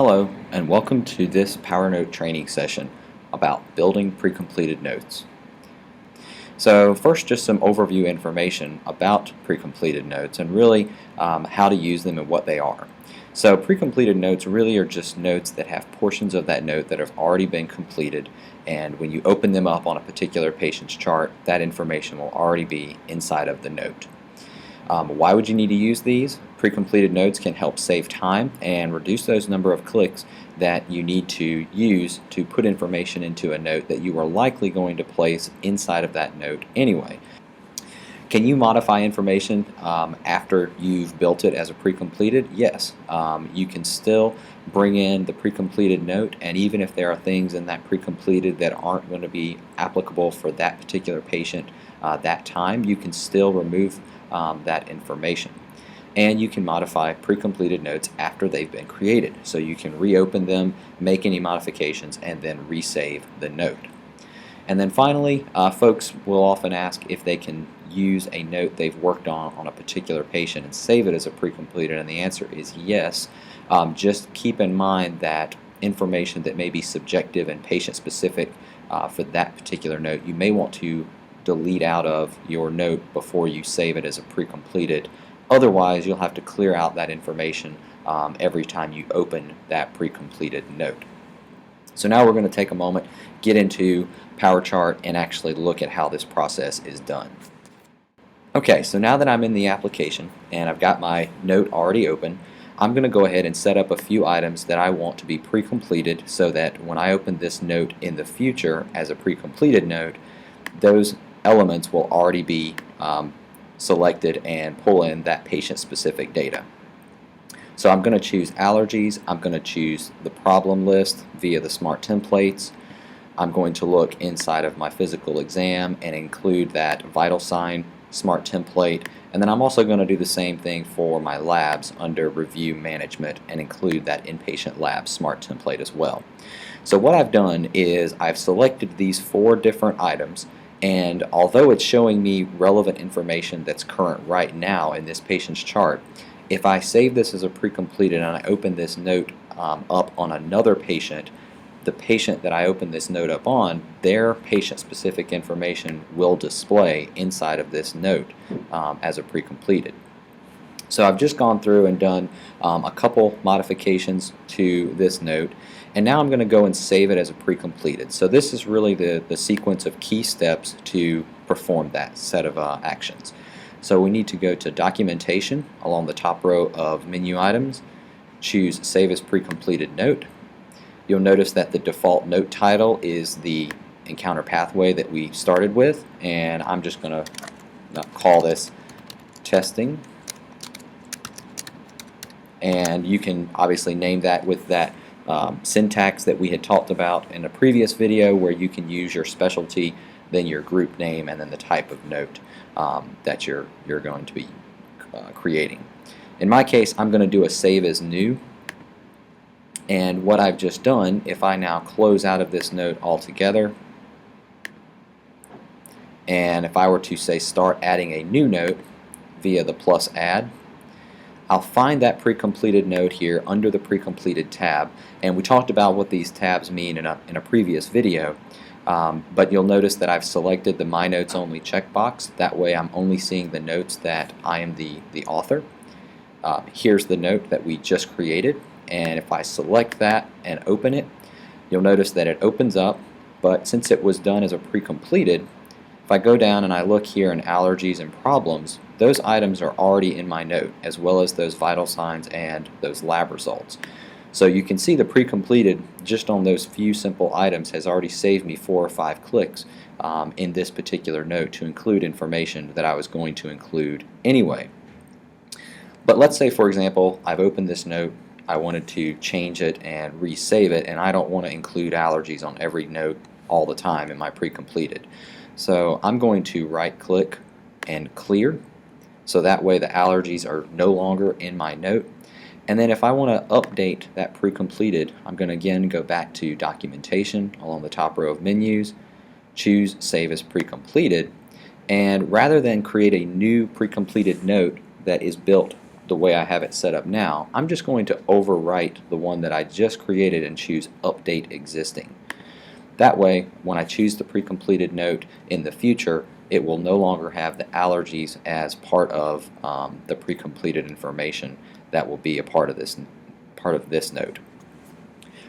Hello, and welcome to this PowerNote training session about building pre-completed notes. So first, just some overview information about pre-completed notes and really how to use them and what they are. So pre-completed notes really are just notes that have portions of that note that have already been completed, and when you open them up on a particular patient's chart, that information will already be inside of the note. Why would you need to use these? Pre-completed notes can help save time and reduce those number of clicks that you need to use to put information into a note that you are likely going to place inside of that note anyway. Can you modify information after you've built it as a pre-completed? Yes. You can still bring in the pre-completed note, and even if there are things in that pre-completed that aren't going to be applicable for that particular patient that time, you can still remove that information. And you can modify pre-completed notes after they've been created. So you can reopen them, make any modifications, and then resave the note. And then finally, folks will often ask if they can use a note they've worked on a particular patient and save it as a pre-completed, and the answer is yes. Just keep in mind that information that may be subjective and patient-specific for that particular note, you may want to delete out of your note before you save it as a pre-completed. Otherwise, you'll have to clear out that information every time you open that pre-completed note. So now we're going to take a moment, get into PowerChart, and actually look at how this process is done. Okay, so now that I'm in the application and I've got my note already open, I'm going to go ahead and set up a few items that I want to be pre-completed so that when I open this note in the future as a pre-completed note, those elements will already be selected and pull in that patient-specific data. So I'm going to choose allergies. I'm going to choose the problem list via the smart templates. I'm going to look inside of my physical exam and include that vital sign smart template, and then I'm also going to do the same thing for my labs under review management and include that inpatient lab smart template as well. So what I've done is I've selected these 4 different items, and although it's showing me relevant information that's current right now in this patient's chart, if I save this as a pre-completed and I open this note up on another patient, the patient that I open this note up on, their patient-specific information will display inside of this note as a pre-completed. So I've just gone through and done a couple modifications to this note, and now I'm going to go and save it as a pre-completed. So this is really the sequence of key steps to perform that set of actions. So we need to go to Documentation along the top row of menu items, choose Save as Pre-completed Note. You'll notice that the default note title is the encounter pathway that we started with, and I'm just going to call this Testing. And you can obviously name that with that syntax that we had talked about in a previous video, where you can use your specialty, then your group name, and then the type of note that you're going to be creating. In my case, I'm going to do a Save as New. And what I've just done, if I now close out of this note altogether, and if I were to say start adding a new note via the plus add, I'll find that pre-completed note here under the pre-completed tab, and we talked about what these tabs mean in a previous video, but you'll notice that I've selected the My Notes Only checkbox. That way I'm only seeing the notes that I am the author. Here's the note that we just created, and if I select that and open it, you'll notice that it opens up, but since it was done as a pre-completed, if I go down and I look here in allergies and problems, those items are already in my note, as well as those vital signs and those lab results. So you can see the pre-completed just on those few simple items has already saved me 4 or 5 clicks in this particular note to include information that I was going to include anyway. But let's say, for example, I've opened this note, I wanted to change it and resave it, and I don't want to include allergies on every note all the time in my pre-completed. So I'm going to right-click and clear, so that way the allergies are no longer in my note. And then if I want to update that pre-completed, I'm going to again go back to Documentation along the top row of menus, choose Save as Pre-completed, and rather than create a new pre-completed note that is built the way I have it set up now, I'm just going to overwrite the one that I just created and choose Update Existing. That way, when I choose the pre-completed note in the future, it will no longer have the allergies as part of the pre-completed information that will be a part of this note.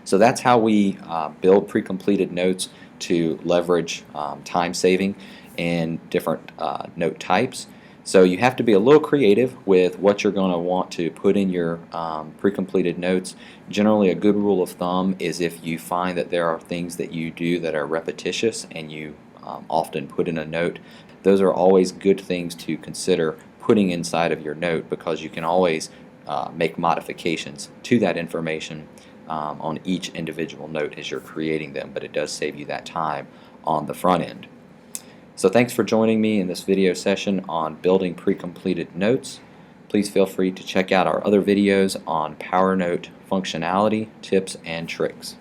So that's how we build pre-completed notes to leverage time saving in different note types. So you have to be a little creative with what you're going to want to put in your pre-completed notes. Generally, a good rule of thumb is if you find that there are things that you do that are repetitious and you often put in a note, those are always good things to consider putting inside of your note, because you can always make modifications to that information on each individual note as you're creating them, but it does save you that time on the front end. So thanks for joining me in this video session on building pre-completed notes. Please feel free to check out our other videos on PowerNote functionality, tips, and tricks.